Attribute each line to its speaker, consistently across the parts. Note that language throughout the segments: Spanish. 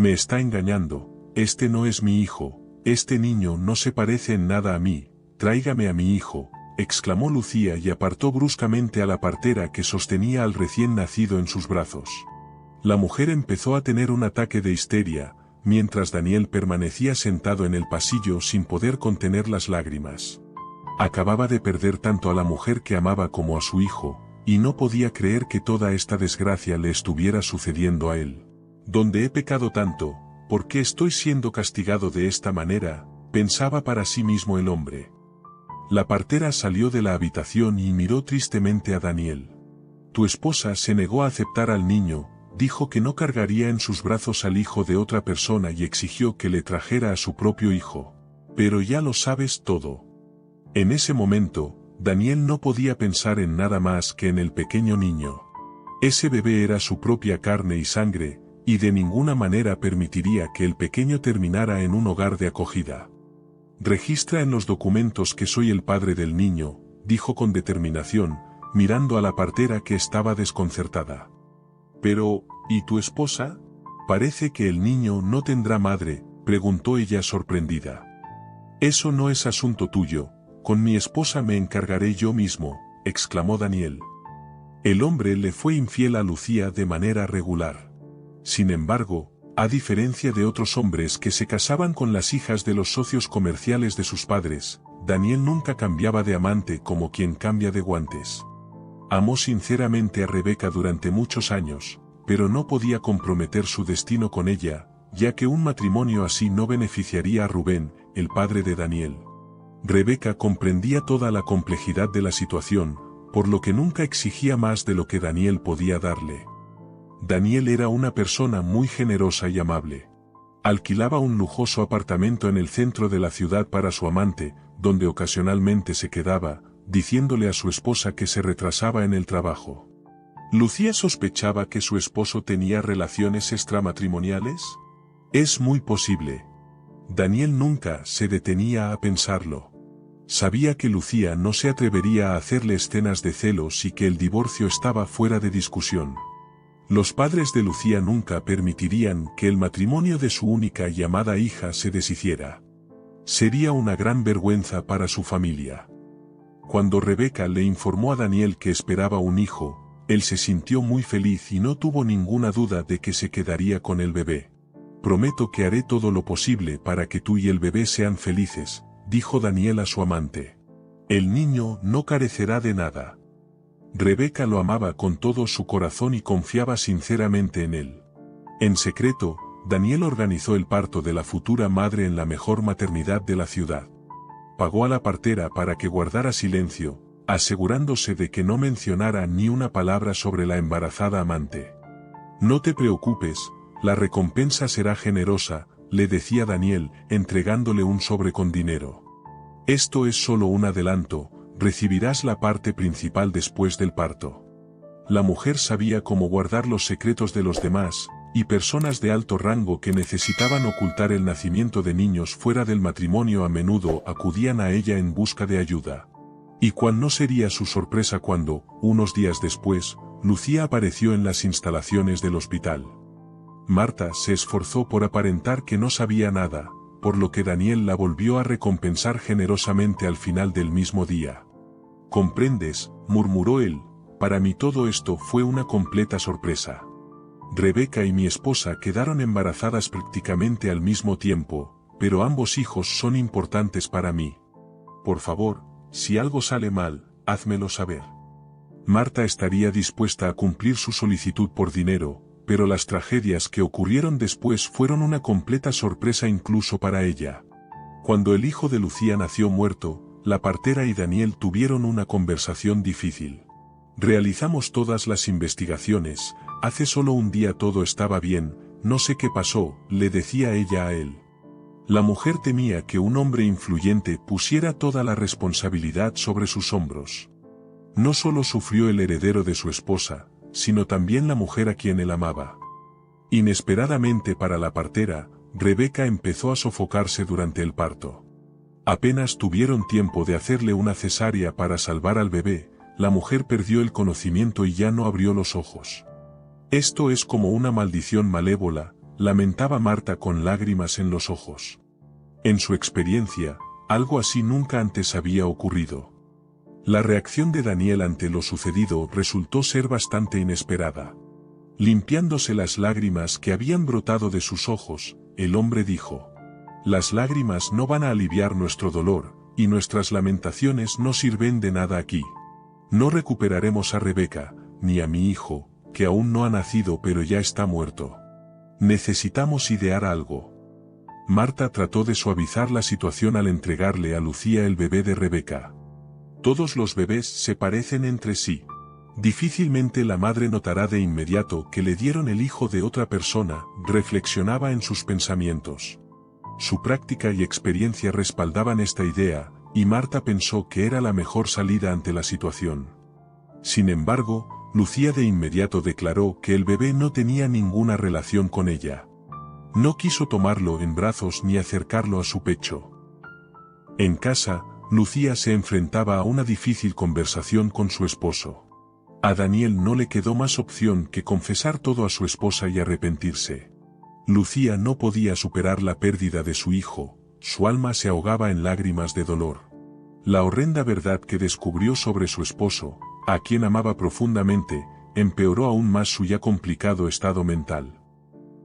Speaker 1: Me está engañando, este no es mi hijo, este niño no se parece en nada a mí, tráigame a mi hijo, exclamó Lucía y apartó bruscamente a la partera que sostenía al recién nacido en sus brazos. La mujer empezó a tener un ataque de histeria, mientras Daniel permanecía sentado en el pasillo sin poder contener las lágrimas. Acababa de perder tanto a la mujer que amaba como a su hijo, y no podía creer que toda esta desgracia le estuviera sucediendo a él. ¿Dónde he pecado tanto? ¿Por qué estoy siendo castigado de esta manera?, pensaba para sí mismo el hombre. La partera salió de la habitación y miró tristemente a Daniel. Tu esposa se negó a aceptar al niño, dijo que no cargaría en sus brazos al hijo de otra persona y exigió que le trajera a su propio hijo. Pero ya lo sabes todo. En ese momento, Daniel no podía pensar en nada más que en el pequeño niño. Ese bebé era su propia carne y sangre, y de ninguna manera permitiría que el pequeño terminara en un hogar de acogida. Registra en los documentos que soy el padre del niño, dijo con determinación, mirando a la partera que estaba desconcertada. Pero, ¿y tu esposa? Parece que el niño no tendrá madre, preguntó ella sorprendida. Eso no es asunto tuyo, con mi esposa me encargaré yo mismo, exclamó Daniel. El hombre le fue infiel a Lucía de manera regular. Sin embargo, a diferencia de otros hombres que se casaban con las hijas de los socios comerciales de sus padres, Daniel nunca cambiaba de amante como quien cambia de guantes. Amó sinceramente a Rebeca durante muchos años, pero no podía comprometer su destino con ella, ya que un matrimonio así no beneficiaría a Rubén, el padre de Daniel. Rebeca comprendía toda la complejidad de la situación, por lo que nunca exigía más de lo que Daniel podía darle. Daniel era una persona muy generosa y amable. Alquilaba un lujoso apartamento en el centro de la ciudad para su amante, donde ocasionalmente se quedaba, diciéndole a su esposa que se retrasaba en el trabajo. ¿Lucía sospechaba que su esposo tenía relaciones extramatrimoniales? Es muy posible. Daniel nunca se detenía a pensarlo. Sabía que Lucía no se atrevería a hacerle escenas de celos y que el divorcio estaba fuera de discusión. Los padres de Lucía nunca permitirían que el matrimonio de su única y amada hija se deshiciera. Sería una gran vergüenza para su familia. Cuando Rebeca le informó a Daniel que esperaba un hijo, él se sintió muy feliz y no tuvo ninguna duda de que se quedaría con el bebé. Prometo que haré todo lo posible para que tú y el bebé sean felices, dijo Daniel a su amante. El niño no carecerá de nada. Rebeca lo amaba con todo su corazón y confiaba sinceramente en él. En secreto, Daniel organizó el parto de la futura madre en la mejor maternidad de la ciudad. Pagó a la partera para que guardara silencio, asegurándose de que no mencionara ni una palabra sobre la embarazada amante. No te preocupes, la recompensa será generosa, le decía Daniel, entregándole un sobre con dinero. Esto es solo un adelanto, recibirás la parte principal después del parto. La mujer sabía cómo guardar los secretos de los demás, y personas de alto rango que necesitaban ocultar el nacimiento de niños fuera del matrimonio a menudo acudían a ella en busca de ayuda. Y cuál no sería su sorpresa cuando, unos días después, Lucía apareció en las instalaciones del hospital. Marta se esforzó por aparentar que no sabía nada, por lo que Daniel la volvió a recompensar generosamente al final del mismo día. «¿Comprendes?», murmuró él, «para mí todo esto fue una completa sorpresa. Rebeca y mi esposa quedaron embarazadas prácticamente al mismo tiempo, pero ambos hijos son importantes para mí. Por favor, si algo sale mal, házmelo saber». Marta estaría dispuesta a cumplir su solicitud por dinero, pero las tragedias que ocurrieron después fueron una completa sorpresa incluso para ella. Cuando el hijo de Lucía nació muerto, la partera y Daniel tuvieron una conversación difícil. «Realizamos todas las investigaciones, hace solo un día todo estaba bien, no sé qué pasó», le decía ella a él. La mujer temía que un hombre influyente pusiera toda la responsabilidad sobre sus hombros. No solo sufrió el heredero de su esposa, sino también la mujer a quien él amaba. Inesperadamente para la partera, Rebeca empezó a sofocarse durante el parto. Apenas tuvieron tiempo de hacerle una cesárea para salvar al bebé, la mujer perdió el conocimiento y ya no abrió los ojos. «Esto es como una maldición malévola», lamentaba Marta con lágrimas en los ojos. En su experiencia, algo así nunca antes había ocurrido. La reacción de Daniel ante lo sucedido resultó ser bastante inesperada. Limpiándose las lágrimas que habían brotado de sus ojos, el hombre dijo: «Las lágrimas no van a aliviar nuestro dolor, y nuestras lamentaciones no sirven de nada aquí. No recuperaremos a Rebeca, ni a mi hijo, que aún no ha nacido pero ya está muerto. Necesitamos idear algo». Marta trató de suavizar la situación al entregarle a Lucía el bebé de Rebeca. Todos los bebés se parecen entre sí. Difícilmente la madre notará de inmediato que le dieron el hijo de otra persona, reflexionaba en sus pensamientos. Su práctica y experiencia respaldaban esta idea, y Marta pensó que era la mejor salida ante la situación. Sin embargo, Lucía de inmediato declaró que el bebé no tenía ninguna relación con ella. No quiso tomarlo en brazos ni acercarlo a su pecho. En casa, Lucía se enfrentaba a una difícil conversación con su esposo. A Daniel no le quedó más opción que confesar todo a su esposa y arrepentirse. Lucía no podía superar la pérdida de su hijo, su alma se ahogaba en lágrimas de dolor. La horrenda verdad que descubrió sobre su esposo, a quien amaba profundamente, empeoró aún más su ya complicado estado mental.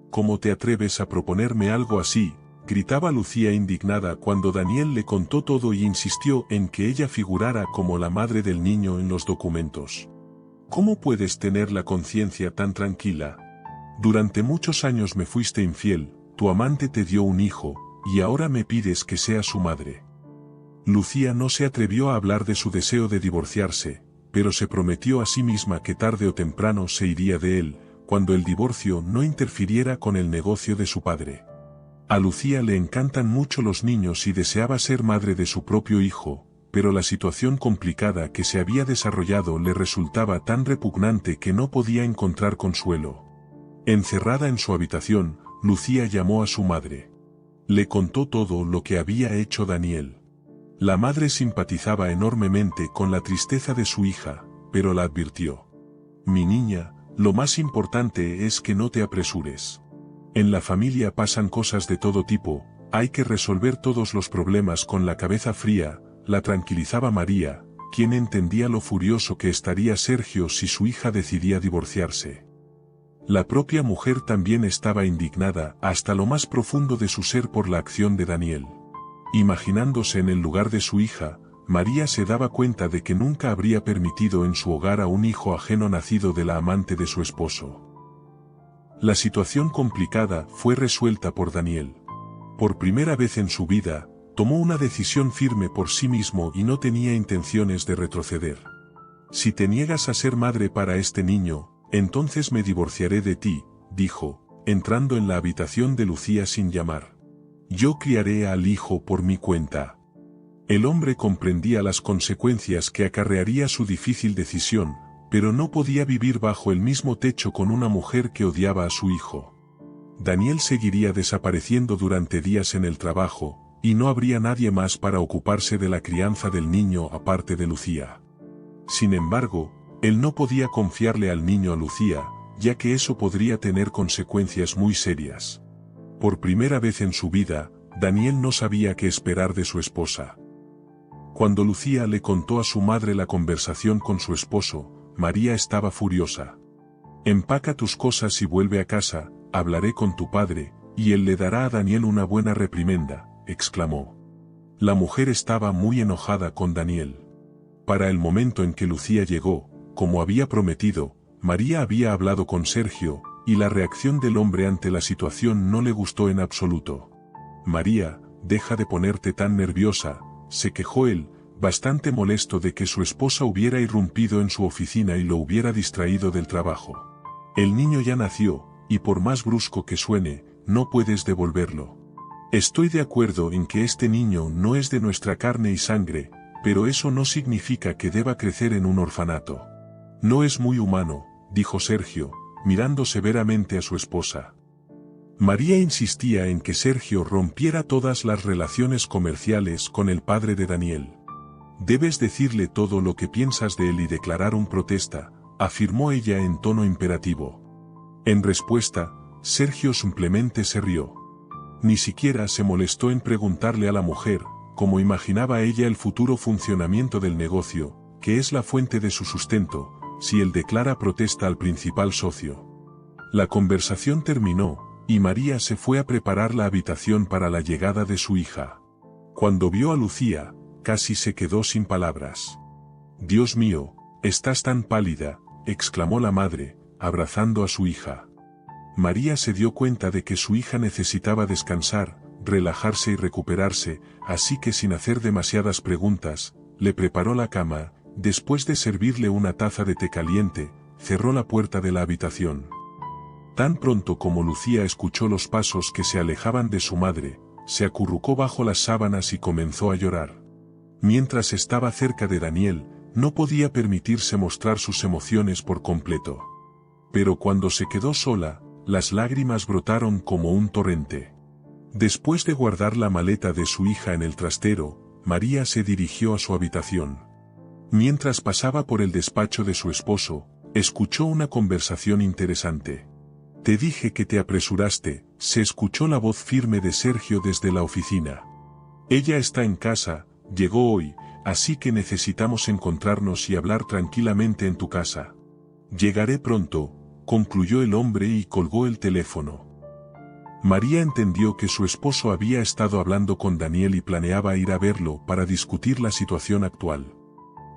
Speaker 1: «¿Cómo te atreves a proponerme algo así?», gritaba Lucía indignada cuando Daniel le contó todo y insistió en que ella figurara como la madre del niño en los documentos. «¿Cómo puedes tener la conciencia tan tranquila? Durante muchos años me fuiste infiel, tu amante te dio un hijo, y ahora me pides que sea su madre». Lucía no se atrevió a hablar de su deseo de divorciarse, pero se prometió a sí misma que tarde o temprano se iría de él, cuando el divorcio no interfiriera con el negocio de su padre. A Lucía le encantan mucho los niños y deseaba ser madre de su propio hijo, pero la situación complicada que se había desarrollado le resultaba tan repugnante que no podía encontrar consuelo. Encerrada en su habitación, Lucía llamó a su madre. Le contó todo lo que había hecho Daniel. La madre simpatizaba enormemente con la tristeza de su hija, pero la advirtió: «Mi niña, lo más importante es que no te apresures. En la familia pasan cosas de todo tipo, hay que resolver todos los problemas con la cabeza fría», la tranquilizaba María, quien entendía lo furioso que estaría Sergio si su hija decidía divorciarse. La propia mujer también estaba indignada hasta lo más profundo de su ser por la acción de Daniel. Imaginándose en el lugar de su hija, María se daba cuenta de que nunca habría permitido en su hogar a un hijo ajeno nacido de la amante de su esposo. La situación complicada fue resuelta por Daniel. Por primera vez en su vida, tomó una decisión firme por sí mismo y no tenía intenciones de retroceder. «Si te niegas a ser madre para este niño, entonces me divorciaré de ti», dijo, entrando en la habitación de Lucía sin llamar. «Yo criaré al hijo por mi cuenta». El hombre comprendía las consecuencias que acarrearía su difícil decisión, pero no podía vivir bajo el mismo techo con una mujer que odiaba a su hijo. Daniel seguiría desapareciendo durante días en el trabajo, y no habría nadie más para ocuparse de la crianza del niño aparte de Lucía. Sin embargo, él no podía confiarle al niño a Lucía, ya que eso podría tener consecuencias muy serias. Por primera vez en su vida, Daniel no sabía qué esperar de su esposa. Cuando Lucía le contó a su madre la conversación con su esposo, María estaba furiosa. «Empaca tus cosas y vuelve a casa, hablaré con tu padre, y él le dará a Daniel una buena reprimenda», exclamó. La mujer estaba muy enojada con Daniel. Para el momento en que Lucía llegó, como había prometido, María había hablado con Sergio, y la reacción del hombre ante la situación no le gustó en absoluto. «María, deja de ponerte tan nerviosa», se quejó él, bastante molesto de que su esposa hubiera irrumpido en su oficina y lo hubiera distraído del trabajo. «El niño ya nació, y por más brusco que suene, no puedes devolverlo. Estoy de acuerdo en que este niño no es de nuestra carne y sangre, pero eso no significa que deba crecer en un orfanato. No es muy humano», dijo Sergio, mirando severamente a su esposa. María insistía en que Sergio rompiera todas las relaciones comerciales con el padre de Daniel. «Debes decirle todo lo que piensas de él y declarar un protesta», afirmó ella en tono imperativo. En respuesta, Sergio simplemente se rió. Ni siquiera se molestó en preguntarle a la mujer, cómo imaginaba ella el futuro funcionamiento del negocio, que es la fuente de su sustento, si él declara protesta al principal socio. La conversación terminó, y María se fue a preparar la habitación para la llegada de su hija. Cuando vio a Lucía, casi se quedó sin palabras. «Dios mío, estás tan pálida», exclamó la madre, abrazando a su hija. María se dio cuenta de que su hija necesitaba descansar, relajarse y recuperarse, así que sin hacer demasiadas preguntas, le preparó la cama, después de servirle una taza de té caliente, cerró la puerta de la habitación. Tan pronto como Lucía escuchó los pasos que se alejaban de su madre, se acurrucó bajo las sábanas y comenzó a llorar. Mientras estaba cerca de Daniel, no podía permitirse mostrar sus emociones por completo. Pero cuando se quedó sola, las lágrimas brotaron como un torrente. Después de guardar la maleta de su hija en el trastero, María se dirigió a su habitación. Mientras pasaba por el despacho de su esposo, escuchó una conversación interesante. «Te dije que te apresuraste», se escuchó la voz firme de Sergio desde la oficina. «Ella está en casa, llegó hoy, así que necesitamos encontrarnos y hablar tranquilamente en tu casa». «Llegaré pronto», concluyó el hombre y colgó el teléfono. María entendió que su esposo había estado hablando con Daniel y planeaba ir a verlo para discutir la situación actual.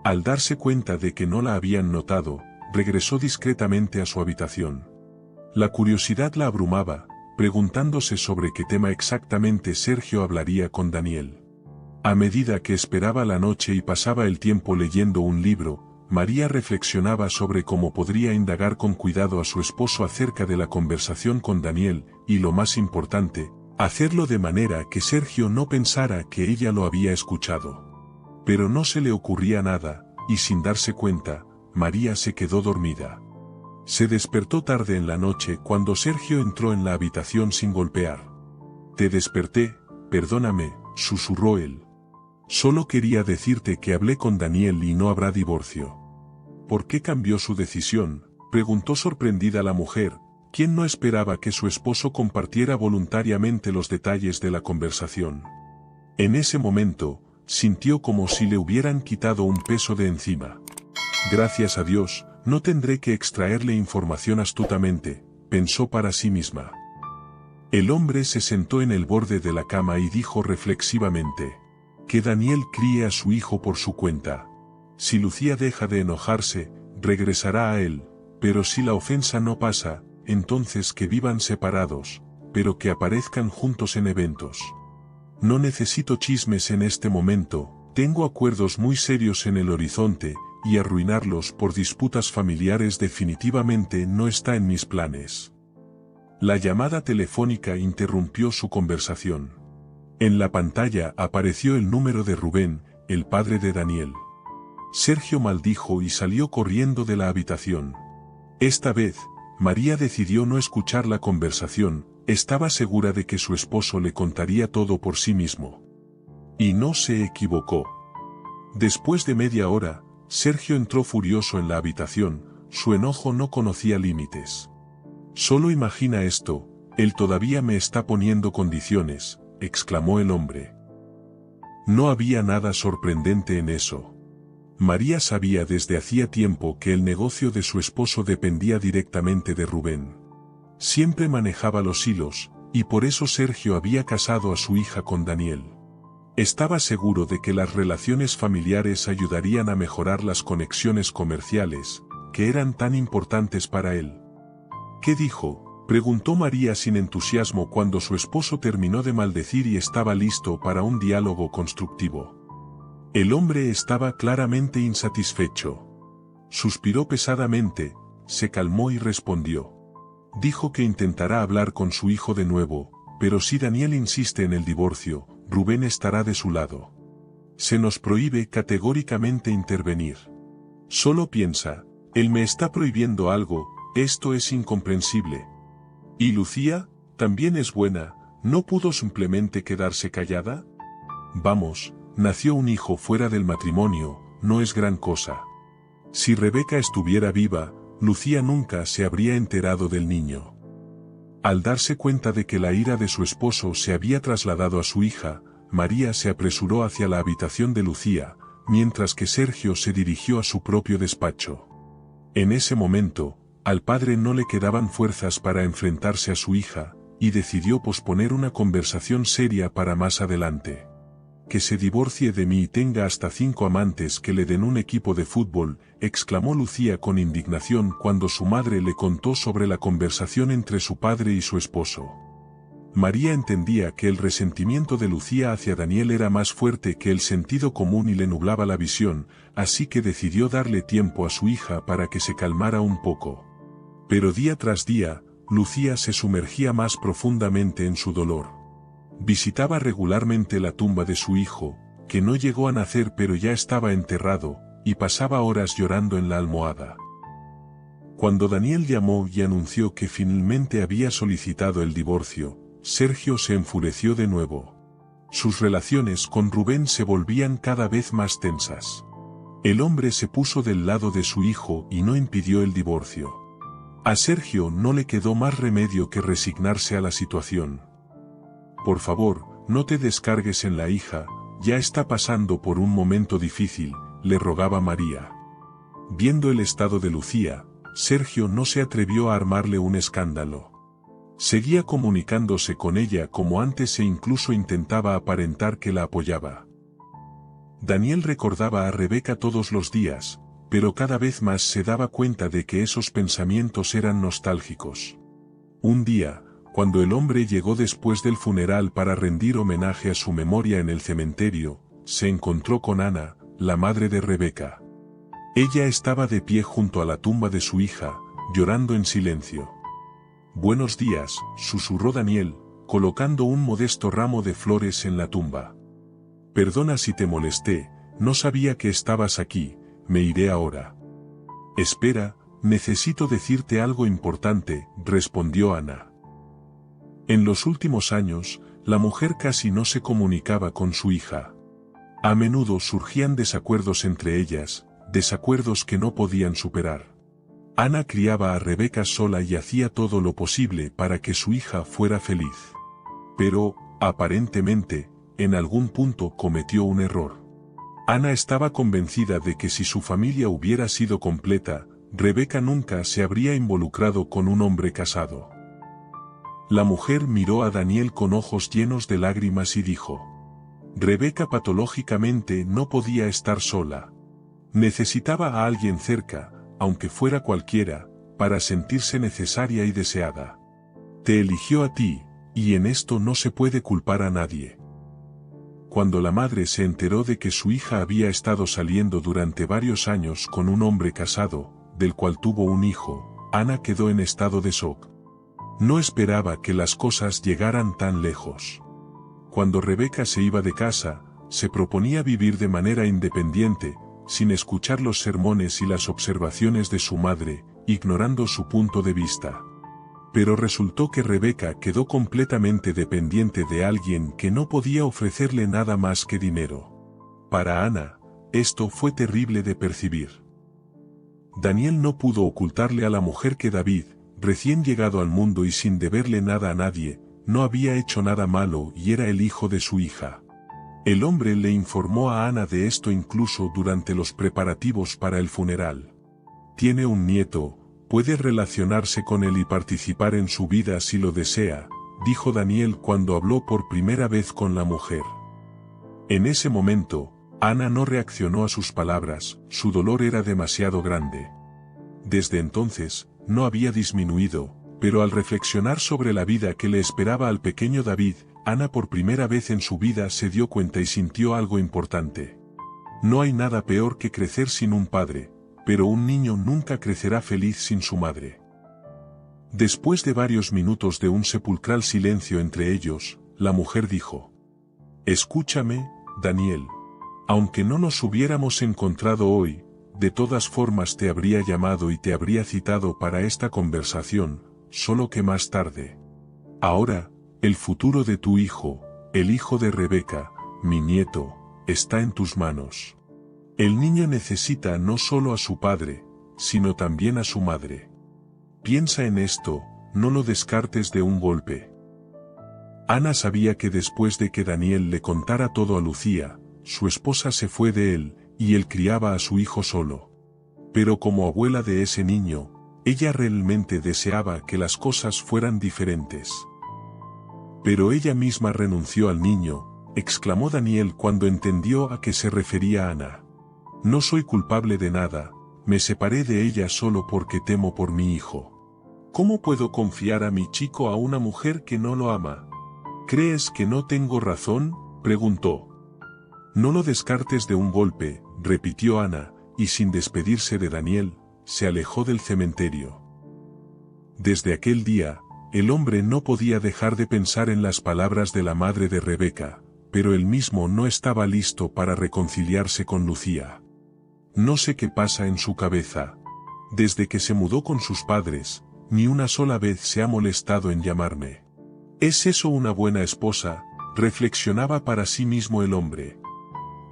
Speaker 1: Al darse cuenta de que no la habían notado, regresó discretamente a su habitación. La curiosidad la abrumaba, preguntándose sobre qué tema exactamente Sergio hablaría con Daniel. A medida que esperaba la noche y pasaba el tiempo leyendo un libro, María reflexionaba sobre cómo podría indagar con cuidado a su esposo acerca de la conversación con Daniel, y lo más importante, hacerlo de manera que Sergio no pensara que ella lo había escuchado. Pero no se le ocurría nada, y sin darse cuenta, María se quedó dormida. Se despertó tarde en la noche cuando Sergio entró en la habitación sin golpear. «Te desperté, perdóname», susurró él. «Solo quería decirte que hablé con Daniel y no habrá divorcio». «¿Por qué cambió su decisión?», preguntó sorprendida la mujer, quien no esperaba que su esposo compartiera voluntariamente los detalles de la conversación. En ese momento, sintió como si le hubieran quitado un peso de encima. «Gracias a Dios, no tendré que extraerle información astutamente», pensó para sí misma. El hombre se sentó en el borde de la cama y dijo reflexivamente: «Que Daniel críe a su hijo por su cuenta. Si Lucía deja de enojarse, regresará a él, pero si la ofensa no pasa, entonces que vivan separados, pero que aparezcan juntos en eventos. No necesito chismes en este momento, tengo acuerdos muy serios en el horizonte, y arruinarlos por disputas familiares definitivamente no está en mis planes». La llamada telefónica interrumpió su conversación. En la pantalla apareció el número de Rubén, el padre de Daniel. Sergio maldijo y salió corriendo de la habitación. Esta vez, María decidió no escuchar la conversación, estaba segura de que su esposo le contaría todo por sí mismo. Y no se equivocó. Después de media hora, Sergio entró furioso en la habitación, su enojo no conocía límites. «Solo imagina esto, él todavía me está poniendo condiciones», exclamó el hombre. No había nada sorprendente en eso. María sabía desde hacía tiempo que el negocio de su esposo dependía directamente de Rubén. Siempre manejaba los hilos, y por eso Sergio había casado a su hija con Daniel. Estaba seguro de que las relaciones familiares ayudarían a mejorar las conexiones comerciales, que eran tan importantes para él. «¿Qué dijo?», preguntó María sin entusiasmo cuando su esposo terminó de maldecir y estaba listo para un diálogo constructivo. El hombre estaba claramente insatisfecho. Suspiró pesadamente, se calmó y respondió. Dijo que intentará hablar con su hijo de nuevo, pero si Daniel insiste en el divorcio, Rubén estará de su lado. Se nos prohíbe categóricamente intervenir. Solo piensa, él me está prohibiendo algo, esto es incomprensible. ¿Y Lucía, también es buena, no pudo simplemente quedarse callada? Vamos, nació un hijo fuera del matrimonio, no es gran cosa. Si Rebeca estuviera viva, Lucía nunca se habría enterado del niño. Al darse cuenta de que la ira de su esposo se había trasladado a su hija, María se apresuró hacia la habitación de Lucía, mientras que Sergio se dirigió a su propio despacho. En ese momento, al padre no le quedaban fuerzas para enfrentarse a su hija, y decidió posponer una conversación seria para más adelante. «Que se divorcie de mí y tenga hasta 5 amantes que le den un equipo de fútbol», exclamó Lucía con indignación cuando su madre le contó sobre la conversación entre su padre y su esposo. María entendía que el resentimiento de Lucía hacia Daniel era más fuerte que el sentido común y le nublaba la visión, así que decidió darle tiempo a su hija para que se calmara un poco. Pero día tras día, Lucía se sumergía más profundamente en su dolor. Visitaba regularmente la tumba de su hijo, que no llegó a nacer pero ya estaba enterrado, y pasaba horas llorando en la almohada. Cuando Daniel llamó y anunció que finalmente había solicitado el divorcio, Sergio se enfureció de nuevo. Sus relaciones con Rubén se volvían cada vez más tensas. El hombre se puso del lado de su hijo y no impidió el divorcio. A Sergio no le quedó más remedio que resignarse a la situación. «Por favor, no te descargues en la hija, ya está pasando por un momento difícil», le rogaba María. Viendo el estado de Lucía, Sergio no se atrevió a armarle un escándalo. Seguía comunicándose con ella como antes e incluso intentaba aparentar que la apoyaba. Daniel recordaba a Rebeca todos los días, pero cada vez más se daba cuenta de que esos pensamientos eran nostálgicos. Un día, cuando el hombre llegó después del funeral para rendir homenaje a su memoria en el cementerio, se encontró con Ana, la madre de Rebeca. Ella estaba de pie junto a la tumba de su hija, llorando en silencio. «Buenos días», susurró Daniel, colocando un modesto ramo de flores en la tumba. «Perdona si te molesté, no sabía que estabas aquí, me iré ahora». «Espera, necesito decirte algo importante», respondió Ana. En los últimos años, la mujer casi no se comunicaba con su hija. A menudo surgían desacuerdos entre ellas, desacuerdos que no podían superar. Ana criaba a Rebeca sola y hacía todo lo posible para que su hija fuera feliz. Pero, aparentemente, en algún punto cometió un error. Ana estaba convencida de que si su familia hubiera sido completa, Rebeca nunca se habría involucrado con un hombre casado. La mujer miró a Daniel con ojos llenos de lágrimas y dijo: «Rebeca patológicamente no podía estar sola. Necesitaba a alguien cerca, aunque fuera cualquiera, para sentirse necesaria y deseada. Te eligió a ti, y en esto no se puede culpar a nadie». Cuando la madre se enteró de que su hija había estado saliendo durante varios años con un hombre casado, del cual tuvo un hijo, Ana quedó en estado de shock. No esperaba que las cosas llegaran tan lejos. Cuando Rebeca se iba de casa, se proponía vivir de manera independiente, sin escuchar los sermones y las observaciones de su madre, ignorando su punto de vista. Pero resultó que Rebeca quedó completamente dependiente de alguien que no podía ofrecerle nada más que dinero. Para Ana, esto fue terrible de percibir. Daniel no pudo ocultarle a la mujer que David, recién llegado al mundo y sin deberle nada a nadie, no había hecho nada malo y era el hijo de su hija. El hombre le informó a Ana de esto incluso durante los preparativos para el funeral. «Tiene un nieto, puede relacionarse con él y participar en su vida si lo desea», dijo Daniel cuando habló por primera vez con la mujer. En ese momento, Ana no reaccionó a sus palabras, su dolor era demasiado grande. Desde entonces, no había disminuido, pero al reflexionar sobre la vida que le esperaba al pequeño David, Ana por primera vez en su vida se dio cuenta y sintió algo importante. No hay nada peor que crecer sin un padre, pero un niño nunca crecerá feliz sin su madre. Después de varios minutos de un sepulcral silencio entre ellos, la mujer dijo: «Escúchame, Daniel. Aunque no nos hubiéramos encontrado hoy, de todas formas te habría llamado y te habría citado para esta conversación, solo que más tarde. Ahora, el futuro de tu hijo, el hijo de Rebeca, mi nieto, está en tus manos. El niño necesita no solo a su padre, sino también a su madre. Piensa en esto, no lo descartes de un golpe. Ana sabía que después de que Daniel le contara todo a Lucía, su esposa se fue de él, y él criaba a su hijo solo. Pero como abuela de ese niño, ella realmente deseaba que las cosas fueran diferentes. Pero ella misma renunció al niño, exclamó Daniel cuando entendió a qué se refería Ana. No soy culpable de nada, me separé de ella solo porque temo por mi hijo. ¿Cómo puedo confiar a mi chico a una mujer que no lo ama? ¿Crees que no tengo razón?, preguntó. No lo descartes de un golpe, repitió Ana, y sin despedirse de Daniel, se alejó del cementerio. Desde aquel día, el hombre no podía dejar de pensar en las palabras de la madre de Rebeca, pero él mismo no estaba listo para reconciliarse con Lucía. No sé qué pasa en su cabeza. Desde que se mudó con sus padres, ni una sola vez se ha molestado en llamarme. ¿Es eso una buena esposa?, reflexionaba para sí mismo el hombre.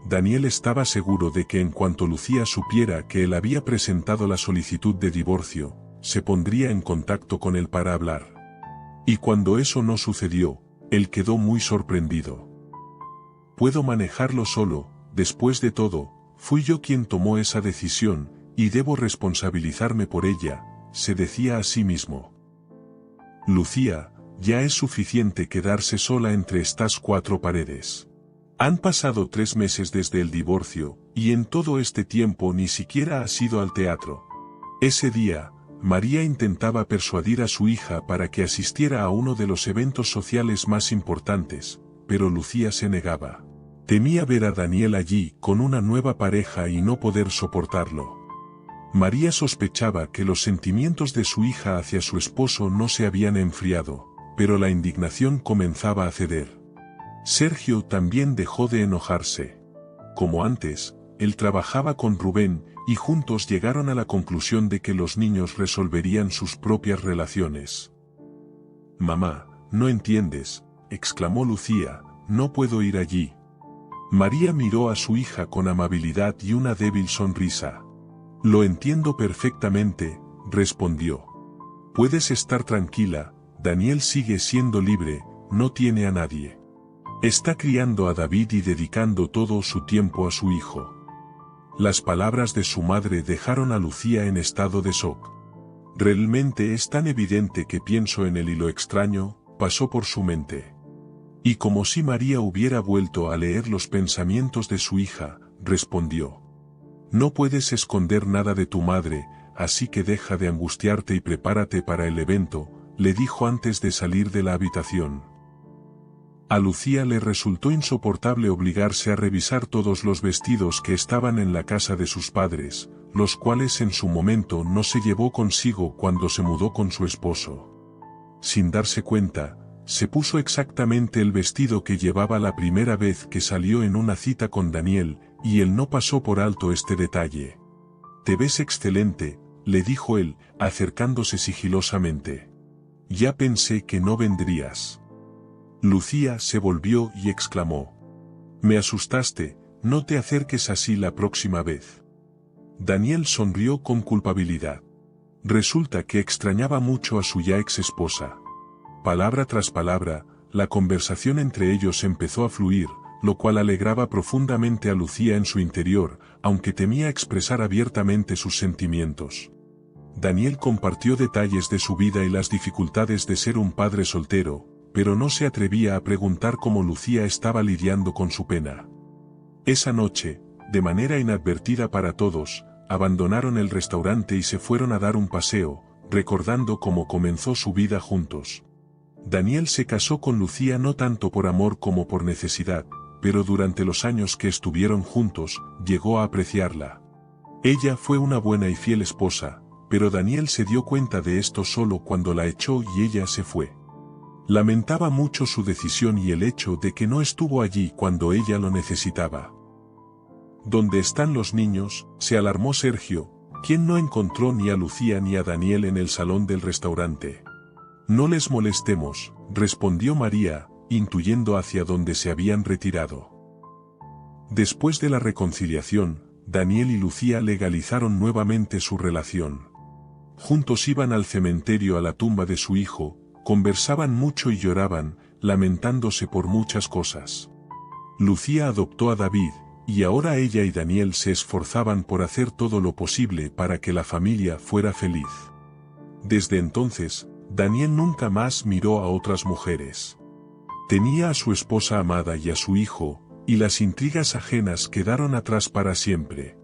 Speaker 1: Daniel estaba seguro de que en cuanto Lucía supiera que él había presentado la solicitud de divorcio, se pondría en contacto con él para hablar. Y cuando eso no sucedió, él quedó muy sorprendido. Puedo manejarlo solo, después de todo, fui yo quien tomó esa decisión, y debo responsabilizarme por ella, se decía a sí mismo. Lucía, ya es suficiente quedarse sola entre estas cuatro paredes. Han pasado 3 meses desde el divorcio, y en todo este tiempo ni siquiera has ido al teatro. Ese día, María intentaba persuadir a su hija para que asistiera a uno de los eventos sociales más importantes, pero Lucía se negaba. Temía ver a Daniel allí con una nueva pareja y no poder soportarlo. María sospechaba que los sentimientos de su hija hacia su esposo no se habían enfriado, pero la indignación comenzaba a ceder. Sergio también dejó de enojarse. Como antes, él trabajaba con Rubén, y juntos llegaron a la conclusión de que los niños resolverían sus propias relaciones. «Mamá, no entiendes», exclamó Lucía, «no puedo ir allí». María miró a su hija con amabilidad y una débil sonrisa. «Lo entiendo perfectamente», respondió. «Puedes estar tranquila, Daniel sigue siendo libre, no tiene a nadie. Está criando a David y dedicando todo su tiempo a su hijo». Las palabras de su madre dejaron a Lucía en estado de shock. «Realmente es tan evidente que pienso en él y lo extraño», pasó por su mente. Y como si María hubiera vuelto a leer los pensamientos de su hija, respondió. «No puedes esconder nada de tu madre, así que deja de angustiarte y prepárate para el evento», le dijo antes de salir de la habitación. A Lucía le resultó insoportable obligarse a revisar todos los vestidos que estaban en la casa de sus padres, los cuales en su momento no se llevó consigo cuando se mudó con su esposo. Sin darse cuenta, se puso exactamente el vestido que llevaba la primera vez que salió en una cita con Daniel, y él no pasó por alto este detalle. «Te ves excelente», le dijo él, acercándose sigilosamente. «Ya pensé que no vendrías». Lucía se volvió y exclamó. «Me asustaste, no te acerques así la próxima vez». Daniel sonrió con culpabilidad. Resulta que extrañaba mucho a su ya ex esposa. Palabra tras palabra, la conversación entre ellos empezó a fluir, lo cual alegraba profundamente a Lucía en su interior, aunque temía expresar abiertamente sus sentimientos. Daniel compartió detalles de su vida y las dificultades de ser un padre soltero, pero no se atrevía a preguntar cómo Lucía estaba lidiando con su pena. Esa noche, de manera inadvertida para todos, abandonaron el restaurante y se fueron a dar un paseo, recordando cómo comenzó su vida juntos. Daniel se casó con Lucía no tanto por amor como por necesidad, pero durante los años que estuvieron juntos, llegó a apreciarla. Ella fue una buena y fiel esposa, pero Daniel se dio cuenta de esto solo cuando la echó y ella se fue. Lamentaba mucho su decisión y el hecho de que no estuvo allí cuando ella lo necesitaba. «¿Dónde están los niños?», se alarmó Sergio, quien no encontró ni a Lucía ni a Daniel en el salón del restaurante. «No les molestemos», respondió María, intuyendo hacia dónde se habían retirado. Después de la reconciliación, Daniel y Lucía legalizaron nuevamente su relación. Juntos iban al cementerio a la tumba de su hijo, conversaban mucho y lloraban, lamentándose por muchas cosas. Lucía adoptó a David, y ahora ella y Daniel se esforzaban por hacer todo lo posible para que la familia fuera feliz. Desde entonces, Daniel nunca más miró a otras mujeres. Tenía a su esposa amada y a su hijo, y las intrigas ajenas quedaron atrás para siempre.